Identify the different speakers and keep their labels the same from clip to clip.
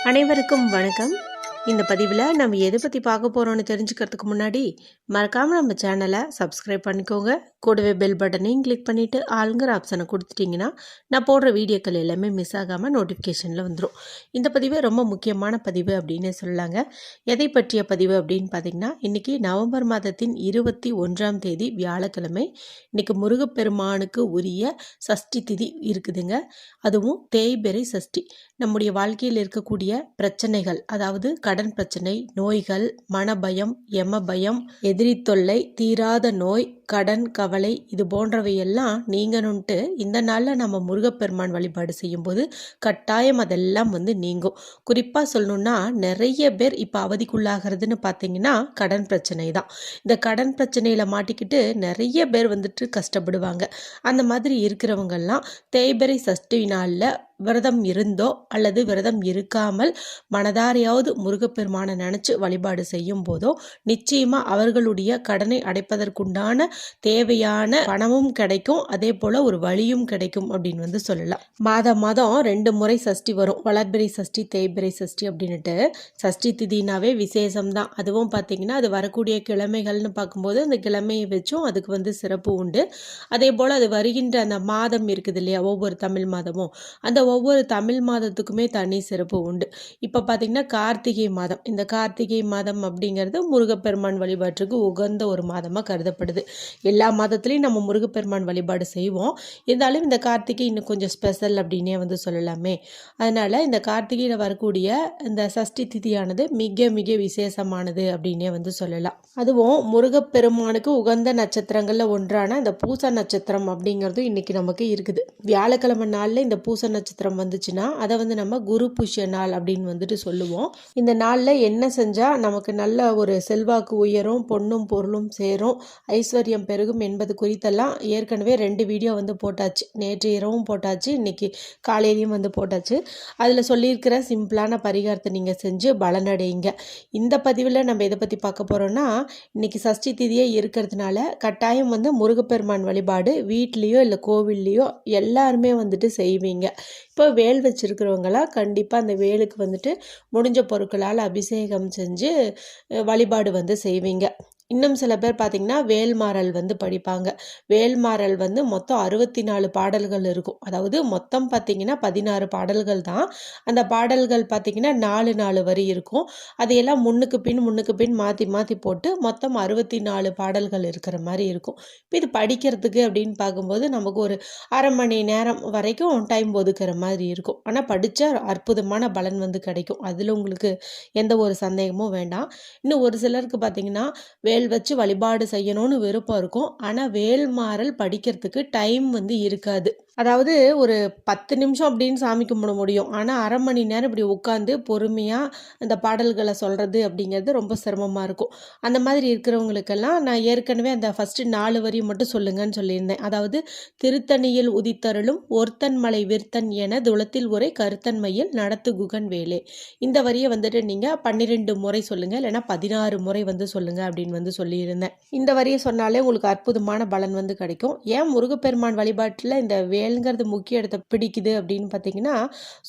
Speaker 1: அனைவருக்கும் வணக்கம். இந்த பதிவில் நம்ம எதை பற்றி பார்க்க போகிறோன்னு தெரிஞ்சுக்கிறதுக்கு முன்னாடி மறக்காமல் நம்ம சேனலை சப்ஸ்கிரைப் பண்ணிக்கோங்க. கூடவே பெல் பட்டனையும் கிளிக் பண்ணிவிட்டு ஆளுங்கிற ஆப்ஷனை கொடுத்துட்டிங்கன்னா நான் போடுற வீடியோக்கள் எல்லாமே மிஸ் ஆகாமல் நோட்டிஃபிகேஷனில் வந்துடும். இந்த பதிவு ரொம்ப முக்கியமான பதிவு அப்படின்னு சொல்லலாங்க. எதை பற்றிய பதிவு அப்படின்னு பார்த்திங்கன்னா, இன்றைக்கி நவம்பர் மாதத்தின் 21ஆம் தேதி வியாழக்கிழமை. இன்றைக்கி முருகப்பெருமானுக்கு உரிய சஷ்டி திதி இருக்குதுங்க. அதுவும் தேய்பிறை சஷ்டி. நம்முடைய வாழ்க்கையில் இருக்கக்கூடிய பிரச்சனைகள், அதாவது கடன் பிரச்சனை, நோய்கள், மனபயம், யம பயம், எதிரி தொல்லை, தீராத நோய், கடன் கவலை, இது போன்றவையெல்லாம் நீங்கணுன்ட்டு இந்த நாளில் நம்ம முருகப்பெருமான் வழிபாடு செய்யும்போது கட்டாயம் அதெல்லாம் நீங்கும். குறிப்பாக சொல்லணுன்னா, நிறைய பேர் இப்போ அவதிக்குள்ளாகிறதுன்னு பார்த்தீங்கன்னா கடன் பிரச்சனை தான். இந்த கடன் பிரச்சனையில் மாட்டிக்கிட்டு நிறைய பேர் கஷ்டப்படுவாங்க. அந்த மாதிரி இருக்கிறவங்கெல்லாம் தேய்பிறை சஷ்டி நாளில் விரதம் இருந்தோ அல்லது விரதம் இருக்காமல் மனதாரையாவது முருகப்பெருமானை நினச்சி வழிபாடு செய்யும் போதோ நிச்சயமாக அவர்களுடைய கடனை அடைப்பதற்குண்டான தேவையான பணமும் கிடைக்கும், அதே போல் ஒரு வழியும் கிடைக்கும் அப்படின்னு சொல்லலாம். மாதம் 2 முறை சஷ்டி வரும். வளர்பிறை சஷ்டி, தேய்பிறை சஷ்டி அப்படின்ட்டு. சஷ்டி திதினாவே விசேஷம்தான். அதுவும் பார்த்திங்கன்னா அது வரக்கூடிய கிழமைகள்னு பார்க்கும்போது அந்த கிழமையை வச்சும் அதுக்கு சிறப்பு உண்டு. அதே போல் அது வருகின்ற அந்த மாதம் இருக்குது இல்லையா, ஒவ்வொரு தமிழ் மாதமும் அந்த ஒவ்வொரு தமிழ் மாதத்துக்குமே தனி சிறப்பு உண்டு. இப்போ பார்த்திங்கன்னா கார்த்திகை மாதம். இந்த கார்த்திகை மாதம் அப்படிங்கிறது முருகப்பெருமான் வழிபாட்டுக்கு உகந்த ஒரு மாதமாக கருதப்படுது. எல்லா மாதத்துலேயும் நம்ம முருகப்பெருமான் வழிபாடு செய்வோம். இருந்தாலும் இந்த கார்த்திகை இன்னும் கொஞ்சம் ஸ்பெஷல் அப்படின்னே சொல்லலாமே. அதனால் இந்த கார்த்திகையில் வரக்கூடிய இந்த சஷ்டி திதியானது மிக மிக விசேஷமானது அப்படின்னே சொல்லலாம். அதுவும் முருகப்பெருமானுக்கு உகந்த நட்சத்திரங்களில் ஒன்றான இந்த பூச நட்சத்திரம் அப்படிங்கிறதும் இன்றைக்கி நமக்கு இருக்குது. வியாழக்கிழமை நாளில் இந்த பூச நட்சத்திரம் வந்துச்சுன்னா அதை நம்ம குரு புஷ்ய நாள் அப்படின்னு சொல்லுவோம். இந்த நாளில் என்ன செஞ்சால் நமக்கு நல்ல ஒரு செல்வாக்கு உயரும், பொண்ணும் பொருளும் சேரும், ஐஸ்வர்யம் பெருகும் என்பது குறித்தெல்லாம் ஏற்கனவே 2 வீடியோ போட்டாச்சு. நேற்று இரவும் போட்டாச்சு, இன்றைக்கி காலையிலையும் போட்டாச்சு. அதில் சொல்லியிருக்கிற சிம்பிளான பரிகாரத்தை நீங்கள் செஞ்சு பலனடைங்க. இந்த பதிவில் நம்ம எதை பற்றி பார்க்க போகிறோன்னா, இன்றைக்கி சஷ்டி திதியே இருக்கிறதுனால கட்டாயம் முருகப்பெருமான் வழிபாடு வீட்லேயோ இல்லை கோவில்லையோ எல்லாருமே செய்வீங்க. இப்போ வேல் வச்சுருக்கிறவங்களாம் கண்டிப்பாக அந்த வேலுக்கு முடிஞ்ச பொருட்களால் அபிஷேகம் செஞ்சு வழிபாடு செய்வீங்க. இன்னும் சில பேர் பார்த்திங்கன்னா வேல்மாறல் படிப்பாங்க. வேல்மாறல் மொத்தம் 64 பாடல்கள் இருக்கும். அதாவது மொத்தம் பார்த்திங்கன்னா 16 பாடல்கள் தான். அந்த பாடல்கள் பார்த்திங்கன்னா 4 வரி இருக்கும். அதையெல்லாம் முன்னுக்கு பின் மாற்றி மாற்றி போட்டு மொத்தம் 64 பாடல்கள் இருக்கிற மாதிரி இருக்கும். இப்போ இது படிக்கிறதுக்கு அப்படின்னு பார்க்கும்போது நமக்கு ஒரு அரை மணி நேரம் வரைக்கும் டைம் ஒதுக்குற மாதிரி இருக்கும். ஆனால் படித்தா அற்புதமான பலன் கிடைக்கும். அதில் உங்களுக்கு எந்த ஒரு சந்தேகமும் வேண்டாம். இன்னும் ஒரு சிலருக்கு பார்த்திங்கன்னா வேல் வச்சு வழிபாடு செய்யணும்னு விருப்பம் இருக்கும். ஆனால் வேல்மாறல் படிக்கிறதுக்கு டைம் இருக்காது. அதாவது ஒரு 10 நிமிஷம் அப்படின்னு சாமி கும்பிட முடியும். ஆனால் அரை மணி நேரம் இப்படி உட்காந்து பொறுமையாக அந்த பாடல்களை சொல்கிறது அப்படிங்கிறது ரொம்ப சிரமமாக இருக்கும். அந்த மாதிரி இருக்கிறவங்களுக்கெல்லாம் நான் ஏற்கனவே அந்த ஃபஸ்ட்டு 4 வரி மட்டும் சொல்லுங்கன்னு சொல்லியிருந்தேன். அதாவது திருத்தணியில் உதித்தருளும் ஒருத்தன் மலை விருத்தன் என துளத்தில் உரை கருத்தன்மையில் நடத்து குகன் வேலே. இந்த வரியை நீங்கள் 12 முறை சொல்லுங்கள், இல்லைனா 16 முறை சொல்லுங்கள் அப்படின்னு சொல்லியிருந்தேன். இந்த வரியை சொன்னாலே உங்களுக்கு அற்புதமான பலன் கிடைக்கும். ஏன் முருகப்பெருமான் வழிபாட்டில் இந்த வேல்ங்கிறது முக்கிய இடத்தை பிடிக்குது அப்படின்னு பார்த்தீங்கன்னா,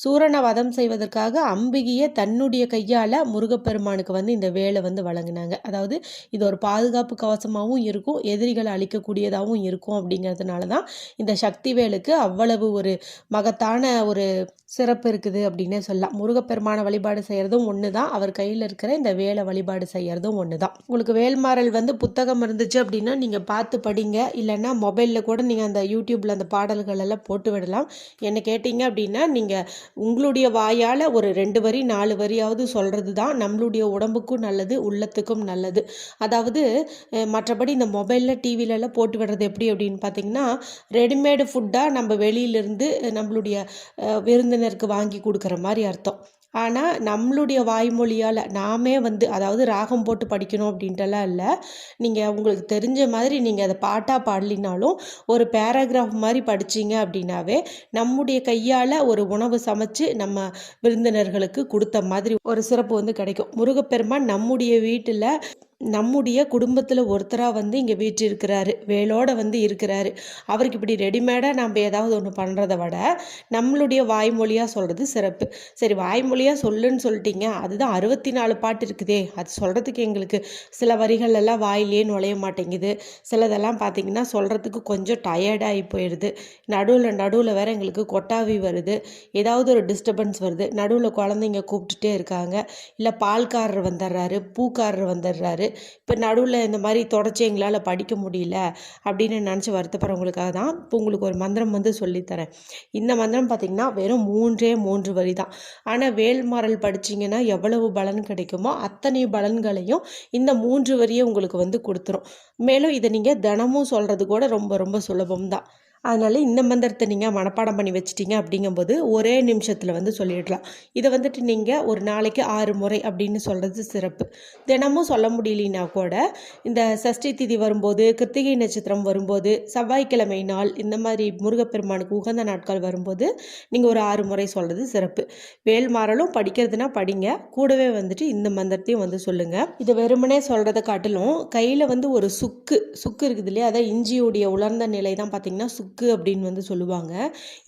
Speaker 1: சூரனை வதம் செய்வதற்காக அம்பிகையை தன்னுடைய கையால் முருகப்பெருமானுக்கு இந்த வேலை வழங்கினாங்க. அதாவது இது ஒரு பாதுகாப்பு கவசமாகவும் இருக்கும், எதிரிகளை அழிக்கக்கூடியதாகவும் இருக்கும். அப்படிங்கிறதுனால தான் இந்த சக்தி வேலுக்கு அவ்வளவு ஒரு மகத்தான ஒரு சிறப்பு இருக்குது அப்படின்னே சொல்லலாம். முருகப்பெருமான வழிபாடு செய்கிறதும் ஒன்று தான், அவர் கையில் இருக்கிற இந்த வேலை வழிபாடு செய்கிறதும் ஒன்று தான். உங்களுக்கு வேல்மாறல் புத்தகம் இருந்துச்சு அப்படின்னா நீங்கள் பார்த்து படிங்க. இல்லைன்னா மொபைலில் கூட நீங்கள் அந்த யூடியூப்பில் அந்த பாடல்கள் எல்லாம் போட்டு விடலாம். என்ன கேட்டிங்க அப்படின்னா, நீங்கள் உங்களுடைய வாயால் ஒரு 2 வரி 4 வரியாவது சொல்கிறது தான் நம்மளுடைய உடம்புக்கும் நல்லது, உள்ளத்துக்கும் நல்லது. அதாவது மற்றபடி இந்த மொபைலில் டிவிலெல்லாம் போட்டு விடுறது எப்படி அப்படின்னு பார்த்தீங்கன்னா, ரெடிமேடு ஃபுட்டாக நம்ம வெளியிலேருந்து நம்மளுடைய விருந்தினருக்கு வாங்கி கொடுக்குற மாதிரி அர்த்தம். ஆனால் நம்மளுடைய வாய்மொழியால் நாமே அதாவது ராகம் போட்டு படிக்கணும் அப்படின்ட்டுலாம் இல்லை. நீங்கள் உங்களுக்கு தெரிஞ்ச மாதிரி நீங்கள் அதை பாட்டாக பாடலினாலும் ஒரு பேராகிராஃப் மாதிரி படிச்சிங்க அப்படின்னாவே நம்முடைய கையால் ஒரு உணவு சமைச்சு நம்ம விருந்தினர்களுக்கு கொடுத்த மாதிரி ஒரு சிறப்பு கிடைக்கும். முருகப்பெருமான் நம்முடைய வீட்டில் நம்முடைய குடும்பத்தில் ஒருத்தராக வந்து இங்கே வீற்றிருக்கிறாரு, வேலோட வந்து இருக்கிறாரு. அவருக்கு இப்படி ரெடிமேடாக நம்ம ஏதாவது ஒன்று பண்ணுறத விட நம்மளுடைய வாய்மொழியாக சொல்கிறது சிறப்பு. சரி, வாய்மொழியாக சொல்லுன்னு சொல்லிட்டீங்க, அதுதான் 64 பாட்டு இருக்குதே, அது சொல்கிறதுக்கு எங்களுக்கு சில வரிகள் எல்லாம் வாயிலே நுழைய மாட்டேங்குது. சிலதெல்லாம் பார்த்திங்கன்னா சொல்கிறதுக்கு கொஞ்சம் டயர்டாகி போயிடுது. நடுவில் வேறு எங்களுக்கு கொட்டாவி வருது, ஏதாவது ஒரு டிஸ்டர்பன்ஸ் வருது, நடுவில் குழந்தைங்க கூப்பிட்டுட்டே இருக்காங்க, இல்லை பால்காரர் வந்துடுறாரு, பூக்காரர் வந்துடுறாரு. இப்போ நடுவில் இந்த மாதிரி தொடச்சி எங்களால் படிக்க முடியல அப்படின்னு நினச்சி வருத்தப்படுறவங்களுக்காக தான் இப்போ உங்களுக்கு ஒரு மந்திரம் வந்து சொல்லித்தரேன். இந்த மந்திரம் பார்த்திங்கன்னா வெறும் 3 வரி தான். ஆனால் வேல்மாறல் படிச்சிங்கன்னா எவ்வளவு பலன் கிடைக்குமோ அத்தனை பலன்களையும் இந்த 3 வரியை உங்களுக்கு வந்து கொடுத்துரும். மேலும் இதை நீங்கள் தினமும் சொல்கிறது கூட ரொம்ப ரொம்ப சுலபம் தான். அதனால் இந்த மந்திரத்தை நீங்கள் மனப்பாடம் பண்ணி வச்சிட்டிங்க அப்படிங்கும்போது ஒரே நிமிஷத்தில் வந்து சொல்லிடலாம். இதை வந்துட்டு நீங்கள் ஒரு நாளைக்கு 6 முறை அப்படின்னு சொல்கிறது சிறப்பு. தினமும் சொல்ல முடியலனா கூட இந்த சஷ்டி திதி வரும்போது, கிருத்திகை நட்சத்திரம் வரும்போது, செவ்வாய்க்கிழமை நாள், இந்த மாதிரி முருகப்பெருமானுக்கு உகந்த நாட்கள் வரும்போது நீங்கள் ஒரு 6 முறை சொல்கிறது சிறப்பு. வேல்மாறலும் படிக்கிறதுனா படிங்க, கூடவே வந்துட்டு இந்த மந்திரத்தையும் வந்து சொல்லுங்கள். இது வெறுமனே சொல்கிறத காட்டிலும் கையில் வந்து ஒரு சுக்கு இருக்குது இல்லையா, அதான் இஞ்சியுடைய உலர்ந்த நிலை தான் பார்த்திங்கன்னா சுக்கு அப்படின்னு வந்து சொல்லுவாங்க.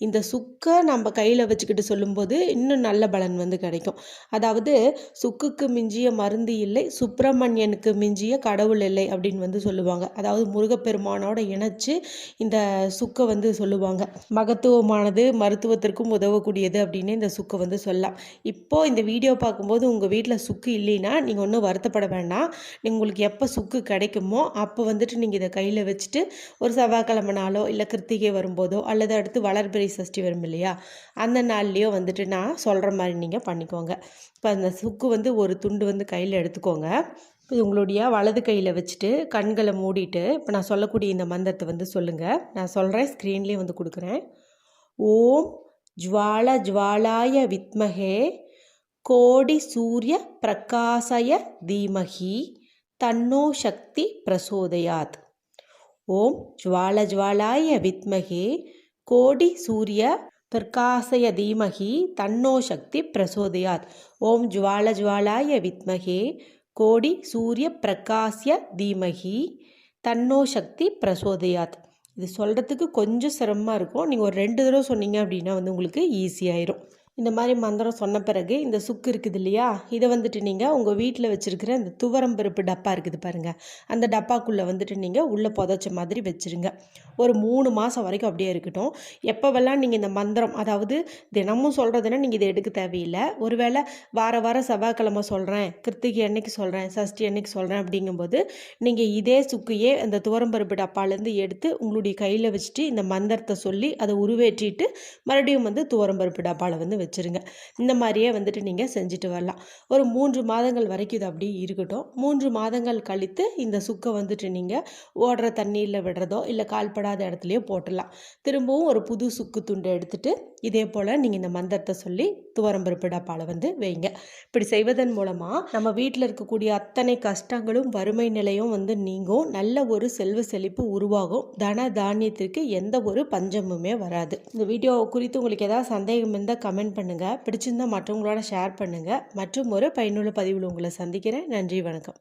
Speaker 1: இந்த சுக்கை நம்ம கையில் வச்சுக்கிட்டு சொல்லும்போது இன்னும் நல்ல பலன் வந்து கிடைக்கும். அதாவது சுக்குக்கு மிஞ்சிய மருந்து இல்லை, சுப்பிரமணியனுக்கு மிஞ்சிய கடவுள் இல்லை அப்படின்னு வந்து சொல்லுவாங்க. அதாவது முருகப்பெருமானோட இணைச்சு இந்த சுக்கை வந்து சொல்லுவாங்க. மகத்துவமானது, மருத்துவத்திற்கும் உதவக்கூடியது அப்படின்னு இந்த சுக்கை வந்து சொல்லலாம். இப்போது இந்த வீடியோ பார்க்கும்போது உங்கள் வீட்டில் சுக்கு இல்லைன்னா நீங்கள் ஒன்றும் வருத்தப்பட வேண்டாம். உங்களுக்கு எப்போ சுக்கு கிடைக்குமோ அப்போ வந்துட்டு நீங்கள் இதை கையில் வச்சுட்டு ஒரு செவ்வாய்க்கிழமை நாளோ இல்லை கிருத்திகை வரும்போதோ அல்லது அடுத்து வளர்பிறை சஷ்டி வரும் இல்லையா, அந்த நாள்லேயோ வந்துட்டு நான் சொல்கிற மாதிரி நீங்கள் பண்ணிக்கோங்க. இப்போ அந்த சுக்கு வந்து ஒரு துண்டு வந்து கையில் எடுத்துக்கோங்க. இது உங்களுடைய வலது கையில் வச்சுட்டு கண்களை மூடிட்டு இப்போ நான் சொல்லக்கூடிய இந்த மந்திரத்தை வந்து சொல்லுங்கள். நான் சொல்கிறேன், ஸ்க்ரீன்லேயே வந்து கொடுக்குறேன். ஓம் ஜ்வால ஜ்வாலாய வித்மஹே கோடி சூரிய பிரகாசய தீமஹி தன்னோ சக்தி பிரசோதயாத். ஓம் ஜ்வால ஜ்வாலாய வித்மஹே கோடி சூரிய பிரகாசய தீமஹி தன்னோ சக்தி பிரசோதயாத். ஓம் ஜ்வால ஜ்வாலாய வித்மஹே கோடி சூரிய பிரகாசிய தீமஹி தன்னோ சக்தி பிரசோதயாத். இது சொல்கிறதுக்கு கொஞ்சம் சிரமமாக இருக்கும். நீங்கள் ஒரு 2 தடவை சொன்னீங்க அப்படின்னா வந்து உங்களுக்கு ஈஸியாயிரும். இந்த மாதிரி மந்திரம் சொன்ன பிறகு இந்த சுக்கு இருக்குது இல்லையா, இதை வந்துட்டு நீங்கள் உங்கள் வீட்டில் வச்சுருக்கிற இந்த துவரம் பருப்பு டப்பா இருக்குது பாருங்கள், அந்த டப்பாக்குள்ளே வந்துட்டு நீங்கள் உள்ளே புதைச்ச மாதிரி வச்சுருங்க. ஒரு 3 மாதம் வரைக்கும் அப்படியே இருக்கட்டும். எப்போவெல்லாம் நீங்கள் இந்த மந்திரம், அதாவது தினமும் சொல்கிறதுனா நீங்கள் இதை எடுக்க தேவையில்லை. ஒருவேளை வாரம் செவ்வாய்க்கிழமை சொல்கிறேன், கிருத்திகை அன்னைக்கு சொல்கிறேன், சஷ்டி அன்னைக்கு சொல்கிறேன் அப்படிங்கும்போது நீங்கள் இதே சுக்கையே அந்த துவரம் பருப்பு டப்பாலேருந்து எடுத்து உங்களுடைய கையில் வச்சுட்டு இந்த மந்திரத்தை சொல்லி அதை உருவேற்றிட்டு மறுபடியும் வந்து துவரம் பருப்பு டப்பாவில் வந்து வச்சுருங்க. இந்த மாதிரியே வந்துட்டு நீங்கள் செஞ்சுட்டு வரலாம். ஒரு 3 மாதங்கள் வரைக்கும் இது அப்படியே இருக்கட்டும். 3 மாதங்கள் கழித்து இந்த சுக்கை வந்துட்டு நீங்கள் ஓடுற தண்ணீரில் விடுறதோ இல்லை கால்படாத இடத்துலையோ போட்டுடலாம். திரும்பவும் ஒரு புது சுக்கு துண்டை எடுத்துட்டு இதே போல் நீங்கள் இந்த மந்திரத்தை சொல்லி துவரம்பருப்பு டப்பாவில் வந்து வைங்க. இப்படி செய்வதன் மூலமாக நம்ம வீட்டில் இருக்கக்கூடிய அத்தனை கஷ்டங்களும் வறுமை நிலையும் வந்து நீங்கும். நல்ல ஒரு செல்வ செழிப்பு உருவாகும். தன தானியத்திற்கு எந்த ஒரு பஞ்சமுமே வராது. இந்த வீடியோ குறித்து உங்களுக்கு ஏதாவது சந்தேகம் இருந்தால் கமெண்ட் பண்ணுங்கள். பிடிச்சிருந்தால் மற்றவங்களோட ஷேர் பண்ணுங்கள். மற்றும் ஒரு பயனுள்ள பதிவில் உங்களை சந்திக்கிறேன். நன்றி, வணக்கம்.